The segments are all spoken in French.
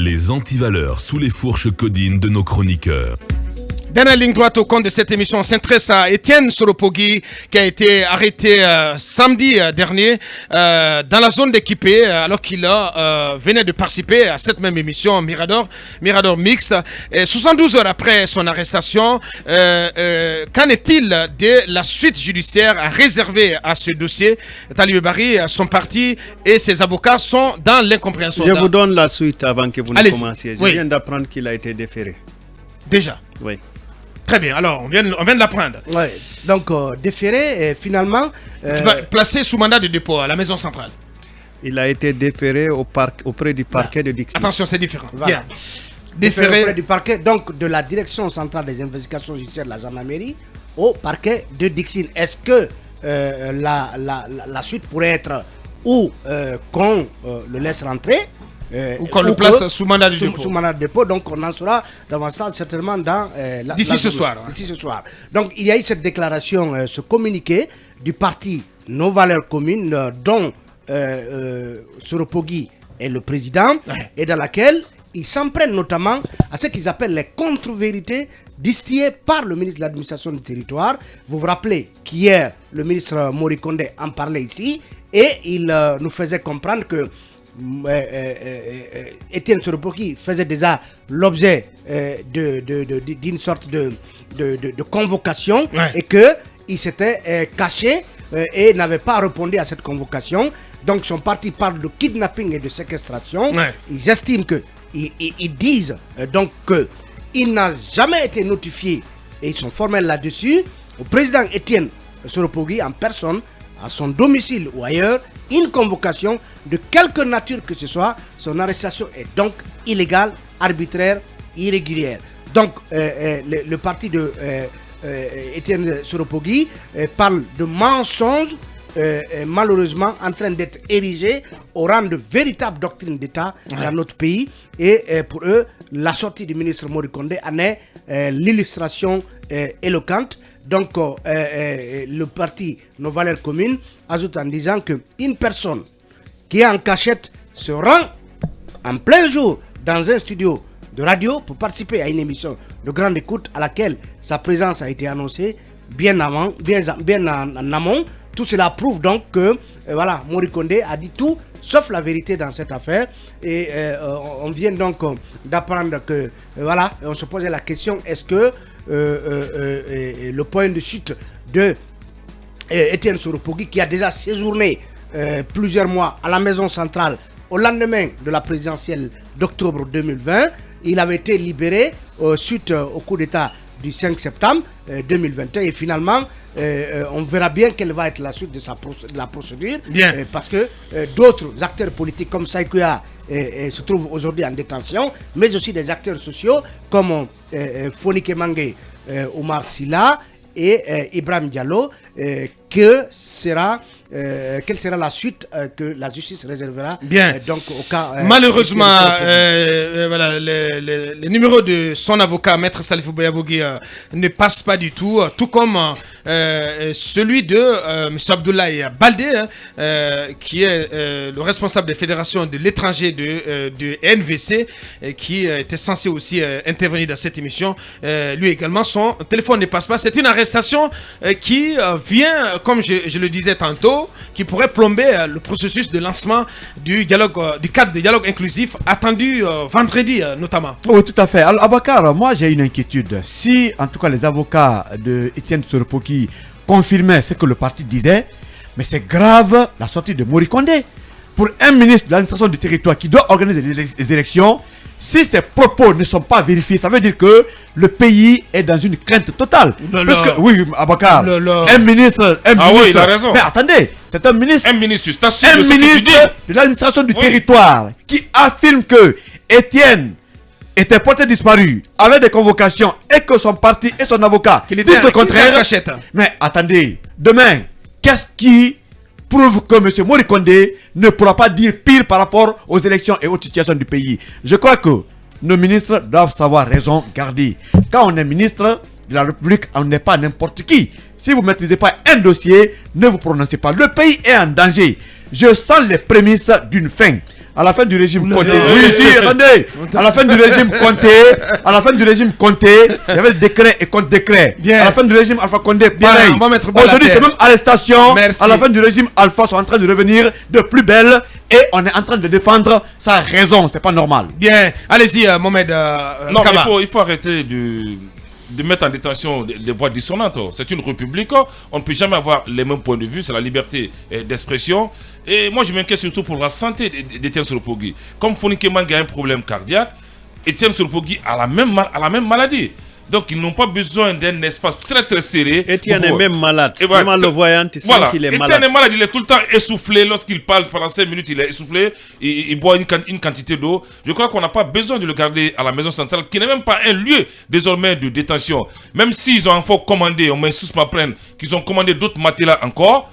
Les antivaleurs sous les fourches codines de nos chroniqueurs. Dernière ligne droite au compte de cette émission, on s'intéresse à Étienne Soropogui qui a été arrêté samedi dernier dans la zone d'équipé alors qu'il venait de participer à cette même émission Mirador Mixte. 72 heures après son arrestation, qu'en est-il de la suite judiciaire réservée à ce dossier? Talibé Bari, son parti et ses avocats sont dans l'incompréhension. Je vous donne la suite avant que vous ne Allez-y. commenciez. Je Oui. viens d'apprendre qu'il a été déféré. Déjà. Oui. Très bien, alors on vient de l'apprendre. Ouais. Donc, déféré, et finalement. Placé sous mandat de dépôt à la maison centrale. Il a été déféré auprès du parquet de Dixie. Attention, c'est différent. Voilà. Bien. Déféré auprès du parquet, donc de la direction centrale des investigations judiciaires de la gendarmerie au parquet de Dixine. Est-ce que la suite pourrait être ou qu'on le laisse rentrer ou qu'on le place sous mandat de dépôt. Sous mandat de dépôt, donc on en saura davantage certainement dans d'ici ce soir. D'ici ce soir. Donc il y a eu cette déclaration, ce communiqué du parti Nos Valeurs Communes, dont Soropogui est le président, et dans laquelle ils s'en prennent notamment à ce qu'ils appellent les contre-vérités distillées par le ministre de l'administration du territoire. Vous vous rappelez qu'hier, le ministre Morikonde en parlait ici, et il nous faisait comprendre que Étienne Soropogui faisait déjà l'objet d'une sorte de convocation, et qu'il s'était caché et n'avait pas répondu à cette convocation. Donc son parti parle de kidnapping et de séquestration. Ils estiment que ils disent donc qu'il n'a jamais été notifié, et ils sont formels là-dessus, au président Étienne Soropogui en personne, à son domicile ou ailleurs, une convocation de quelque nature que ce soit. Son arrestation est donc illégale, arbitraire, irrégulière. Donc le parti de Étienne Soropogui parle de mensonges, malheureusement en train d'être érigé au rang de véritable doctrine d'État dans notre pays, et pour eux la sortie du ministre Morikonde en est l'illustration éloquente. Donc le parti Nos Valeurs Communes ajoute en disant qu'une personne qui est en cachette se rend en plein jour dans un studio de radio pour participer à une émission de grande écoute à laquelle sa présence a été annoncée bien en amont. Tout cela prouve donc que Morikonde a dit tout sauf la vérité dans cette affaire, et on vient donc d'apprendre que on se posait la question, est-ce que le point de chute de Étienne Soropogui, qui a déjà séjourné plusieurs mois à la maison centrale au lendemain de la présidentielle d'octobre 2020, il avait été libéré suite au coup d'État du 5 septembre 2021, et finalement on verra bien quelle va être la suite de la procédure, parce que d'autres acteurs politiques comme Saïkouya se trouvent aujourd'hui en détention, mais aussi des acteurs sociaux comme Fonike Mange, Omar Silla et Ibrahim Diallo. Quelle sera la suite que la justice réservera donc au cas malheureusement les numéros de son avocat Maître Salifou Boyavogui ne passent pas du tout, tout comme celui de M. Abdoulaye Baldé, qui est le responsable des fédérations de l'étranger de NVC, qui était censé aussi intervenir dans cette émission. Lui également, son téléphone ne passe pas. C'est une arrestation qui vient, comme je le disais tantôt, qui pourrait plomber le processus de lancement du cadre de dialogue inclusif attendu vendredi notamment. Oui, tout à fait. Alors, Abakar, moi j'ai une inquiétude. Si en tout cas les avocats de Étienne Soropogui confirmaient ce que le parti disait, mais c'est grave la sortie de Morikonde. Pour un ministre de l'administration du territoire qui doit organiser les élections, si ces propos ne sont pas vérifiés, ça veut dire que le pays est dans une crainte totale. Parce que, oui, Abakar, un ministre, oui, il a raison. Mais attendez, c'est un ministre de l'administration du territoire qui affirme que Étienne était porté disparu avec des convocations et que son parti et son avocat disent le contraire. Mais attendez, demain, qu'est-ce qui prouve que M. Morikonde ne pourra pas dire pire par rapport aux élections et aux situations du pays? Je crois que nos ministres doivent savoir raison garder. Quand on est ministre de la République, on n'est pas n'importe qui. Si vous ne maîtrisez pas un dossier, ne vous prononcez pas. Le pays est en danger. Je sens les prémices d'une fin. À la fin du régime Conté. Oui, si, attendez. À la fin du régime Conté, il y avait le décret et contre-décret. À la fin du régime Alpha Condé, pareil. Aujourd'hui, c'est même arrestation. À la fin du régime Alpha, sont en train de revenir de plus belle. Et on est en train de défendre sa raison. C'est pas normal. Bien. Allez-y, Mohamed. Non, mais il faut arrêter de mettre en détention des voix dissonantes. C'est une république. On ne peut jamais avoir les mêmes points de vue. C'est la liberté d'expression. Et moi, je m'inquiète surtout pour la santé d'Etienne Solopogui. Comme Fonike Mange a un problème cardiaque, Etienne Solopogui a la même maladie. Donc, ils n'ont pas besoin d'un espace très très serré. Etienne est même malade. Vraiment, le voyant, tu sens qu'il est malade. Etienne est malade, il est tout le temps essoufflé. Lorsqu'il parle pendant 5 minutes, il est essoufflé. Il boit une quantité d'eau. Je crois qu'on n'a pas besoin de le garder à la maison centrale, qui n'est même pas un lieu désormais de détention. Même s'ils ont encore commandé, on m'insulte ma plainte, qu'ils ont commandé d'autres matelas encore.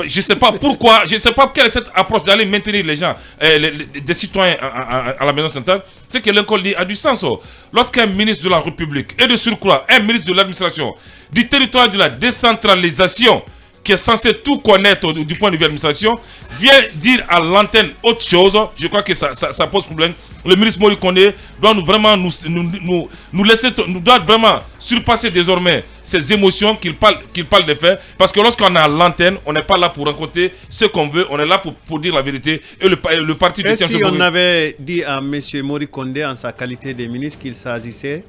Je ne sais pas pourquoi, je ne sais pas quelle est cette approche d'aller maintenir les gens, des citoyens à la maison centrale. C'est que l'incol a du sens. Lorsqu'un ministre de la République et de surcroît, un ministre de l'administration, du territoire de la décentralisation, qui est censé tout connaître du point de vue de l'administration, vient dire à l'antenne autre chose, je crois que ça pose problème. Le ministre Mori Kondé doit doit vraiment surpasser désormais ces émotions qu'il parle des faits. Parce que lorsqu'on est à l'antenne, on n'est pas là pour rencontrer ce qu'on veut, on est là pour dire la vérité. Et le parti de si on avait dit à M. Mori Kondé en sa qualité de ministre qu'il s'agissait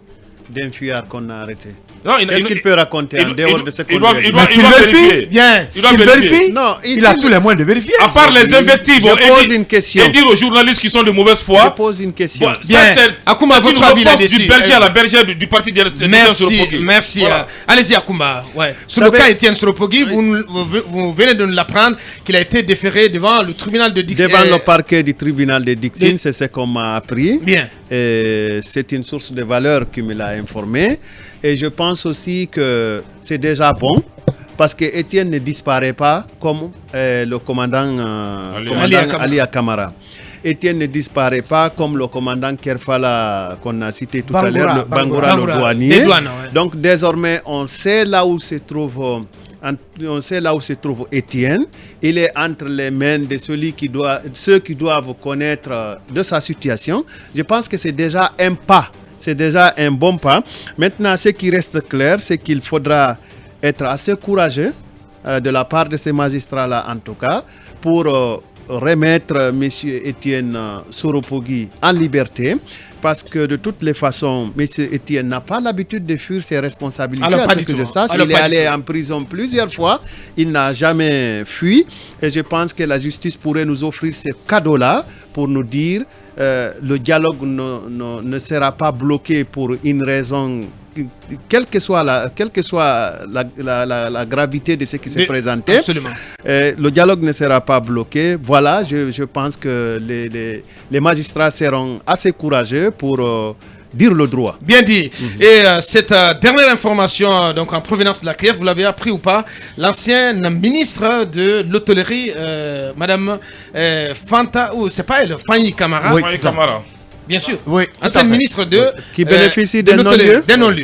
d'un fuyard qu'on a arrêté. Qu'est-ce qu'il peut raconter en dehors de ce qu'on doit vérifier. Bien. Il vérifie. Non, il a tous les moyens de vérifier. À part les invectives et dire aux journalistes qui sont de mauvaise foi. Je pose une question. Bien. Akoumba, votre avis là-dessus. Du berger à la bergère du parti d'Etienne Solopogui. Merci. Voilà. Allez-y, Akoumba. Ouais. Sur le cas Etienne Solopogui, vous venez de nous l'apprendre qu'il a été déféré devant le tribunal de Dixine. Devant le parquet du tribunal de Dixine, c'est ce qu'on m'a appris. Bien. C'est une source de valeur qui me l'a informé. Et je pense aussi que c'est déjà bon parce que Etienne ne disparaît pas comme le commandant Ali Akamara. Etienne ne disparaît pas comme le commandant Kerfala qu'on a cité tout à l'heure, Bangoura le douanier. Donc désormais, on sait là où se trouve Etienne. Il est entre les mains de ceux qui doivent connaître de sa situation. Je pense que c'est déjà un pas. C'est déjà un bon pas. Maintenant, ce qui reste clair, c'est qu'il faudra être assez courageux de la part de ces magistrats-là, en tout cas, pour remettre M. Etienne Solopogui en liberté. Parce que de toutes les façons, M. Etienne n'a pas l'habitude de fuir ses responsabilités. Alors, à ce que je sache, il est allé en prison plusieurs fois. Il n'a jamais fui. Et je pense que la justice pourrait nous offrir ce cadeau-là pour nous dire le dialogue ne sera pas bloqué pour une raison, quelle que soit la gravité de ce qui s'est présenté. Absolument. Le dialogue ne sera pas bloqué. Voilà, je pense que les magistrats seront assez courageux pour dire le droit. Bien dit. Et cette dernière information donc en provenance de la CRIEF, vous l'avez appris ou pas, l'ancienne ministre de l'hôtellerie, Madame Fanta, ou c'est pas elle, Fanny Camara. Oui, Camara. Bien sûr. Oui, ancienne ministre de qui bénéficie d'un non-lieu.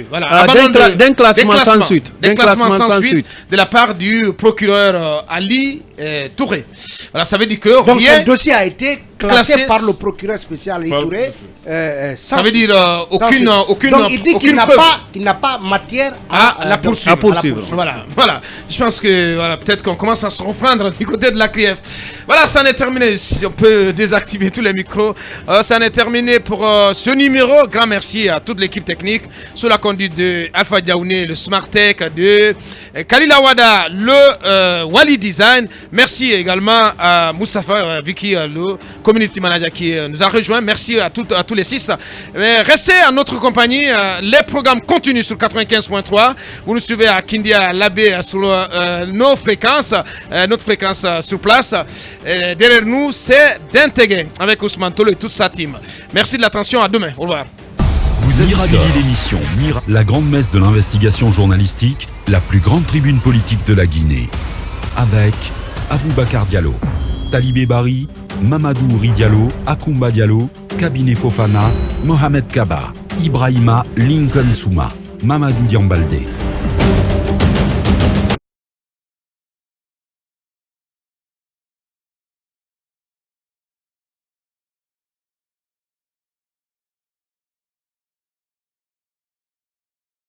Voilà. D'un classement sans suite. D'un classement sans suite de la part du procureur Ali Touré. Voilà, ça veut dire que donc rien... ce dossier a été classé par le procureur spécial Ali Touré. Ça veut dire aucune donc il dit qu'il n'a pas matière à la poursuivre. Voilà. Je pense que peut-être qu'on commence à se reprendre du côté de la CRIEF. Voilà, ça en est terminé. Si on peut désactiver tous les micros. Ça en est terminé pour ce numéro. Grand merci à toute l'équipe technique sous la conduite de Alpha Diaouné, le Smart Tech, de Kalila Wada, le Wali Design. Merci également à Moustapha Vicky, le community manager qui nous a rejoint. Merci à tous les 6. Restez à notre compagnie. Les programmes continuent sur 95.3. Vous nous suivez à Kindia Labé sur nos fréquences, notre fréquence sur place. Derrière nous, c'est Dentegue avec Ousmane Tolo et toute sa team. Merci de l'attention. À demain. Au revoir. Vous avez suivi l'émission Mira, la grande messe de l'investigation journalistique, la plus grande tribune politique de la Guinée. Avec Aboubacar Diallo, Talibé Bari, Mamadou Ouri Diallo, Akoumba Diallo, Kabinet Fofana, Mohamed Kaba, Ibrahima Lincoln Souma, Mamadou Diambalde.